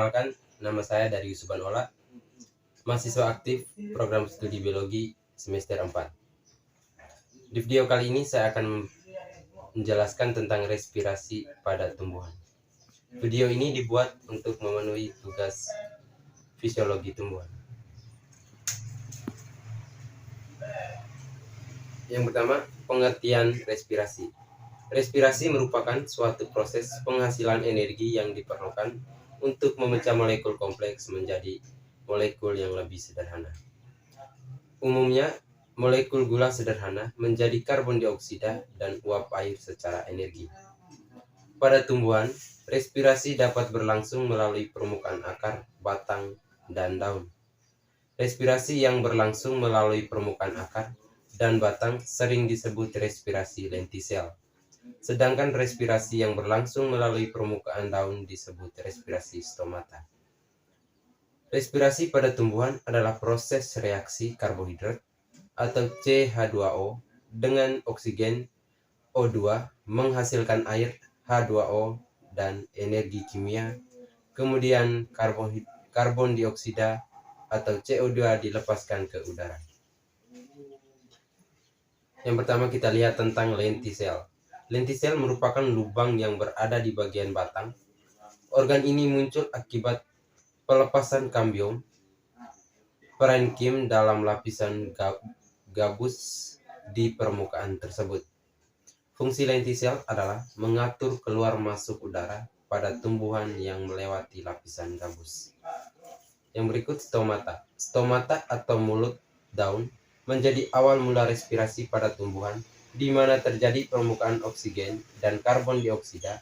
Perkenalkan, nama saya dari Yusuban Ola, mahasiswa aktif program studi biologi semester 4. Di video kali ini saya akan menjelaskan tentang respirasi pada tumbuhan. Video ini dibuat untuk memenuhi tugas fisiologi tumbuhan. Yang pertama, pengertian respirasi. Respirasi merupakan suatu proses penghasilan energi yang diperlukan untuk memecah molekul kompleks menjadi molekul yang lebih sederhana. Umumnya, molekul gula sederhana menjadi karbon dioksida dan uap air secara energi. Pada tumbuhan, respirasi dapat berlangsung melalui permukaan akar, batang, dan daun. Respirasi yang berlangsung melalui permukaan akar dan batang sering disebut respirasi lentisel. Sedangkan respirasi yang berlangsung melalui permukaan daun disebut respirasi stomata. Respirasi pada tumbuhan adalah proses reaksi karbohidrat atau CH2O dengan oksigen O2 menghasilkan air H2O dan energi kimia, kemudian karbon dioksida atau CO2 dilepaskan ke udara. Yang pertama kita lihat tentang lentisel. Lentisel merupakan lubang yang berada di bagian batang. Organ ini muncul akibat pelepasan kambium parenkim dalam lapisan gabus di permukaan tersebut. Fungsi lentisel adalah mengatur keluar masuk udara pada tumbuhan yang melewati lapisan gabus. Yang berikut stomata. Stomata atau mulut daun menjadi awal mula respirasi pada tumbuhan, di mana terjadi permukaan oksigen dan karbon dioksida.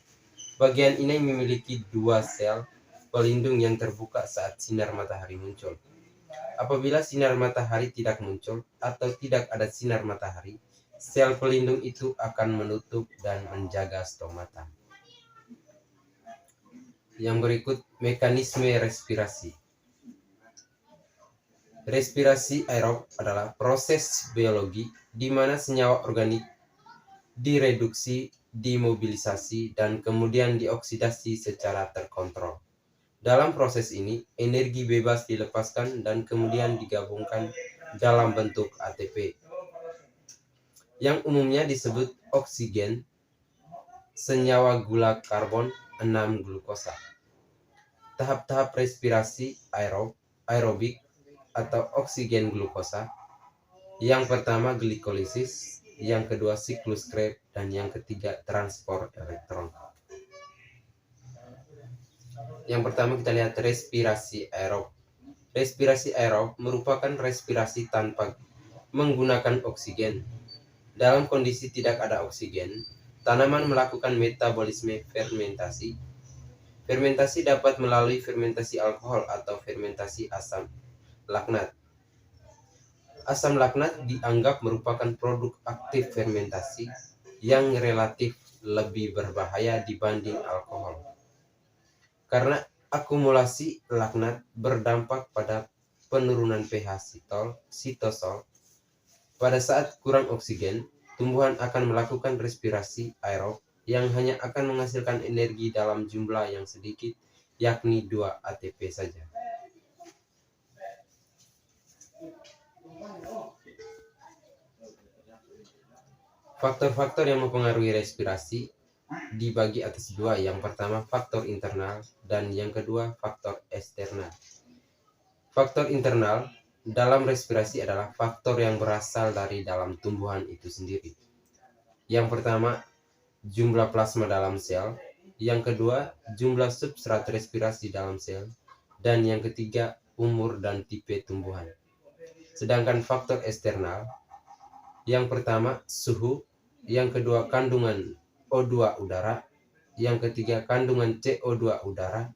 Bagian ini memiliki dua sel pelindung yang terbuka saat sinar matahari muncul. Apabila sinar matahari tidak muncul atau tidak ada sinar matahari, sel pelindung itu akan menutup dan menjaga stomata. Yang berikut mekanisme respirasi. Respirasi aerob adalah proses biologi di mana senyawa organik direduksi, dimobilisasi, dan kemudian dioksidasi secara terkontrol. Dalam proses ini, energi bebas dilepaskan dan kemudian digabungkan dalam bentuk ATP, yang umumnya disebut oksigen, senyawa gula karbon, 6 glukosa. Tahap-tahap respirasi aerobik atau oksigen glukosa. Yang pertama glikolisis, yang kedua siklus Krebs, dan yang ketiga transport elektron. Yang pertama kita lihat respirasi aerob. Respirasi aerob merupakan respirasi tanpa menggunakan oksigen. Dalam kondisi tidak ada oksigen, tanaman melakukan metabolisme fermentasi. Fermentasi dapat melalui fermentasi alkohol atau fermentasi asam laknat. Asam laknat dianggap merupakan produk aktif fermentasi yang relatif lebih berbahaya dibanding alkohol. Karena akumulasi laknat berdampak pada penurunan pH sitosol. Pada saat kurang oksigen, tumbuhan akan melakukan respirasi aerob yang hanya akan menghasilkan energi dalam jumlah yang sedikit, yakni 2 ATP saja. Faktor-faktor yang mempengaruhi respirasi dibagi atas dua. Yang pertama faktor internal dan yang kedua faktor eksternal. Faktor internal dalam respirasi adalah faktor yang berasal dari dalam tumbuhan itu sendiri. Yang pertama jumlah plasma dalam sel, yang kedua jumlah substrat respirasi dalam sel, dan yang ketiga umur dan tipe tumbuhan. Sedangkan faktor eksternal, yang pertama suhu, yang kedua kandungan O2 udara, yang ketiga kandungan CO2 udara,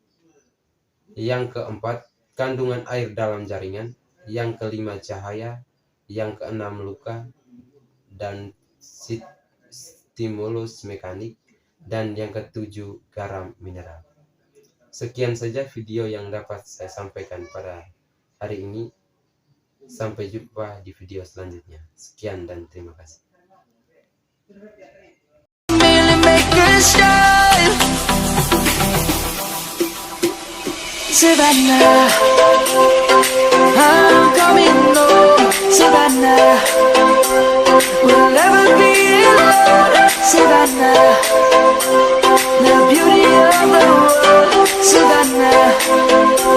yang keempat kandungan air dalam jaringan, yang kelima cahaya, yang keenam luka dan stimulus mekanik, dan yang ketujuh garam mineral. Sekian saja video yang dapat saya sampaikan pada hari ini. Sampai jumpa di video selanjutnya. Sekian dan terima kasih. Savannah, I'm coming home, Savannah.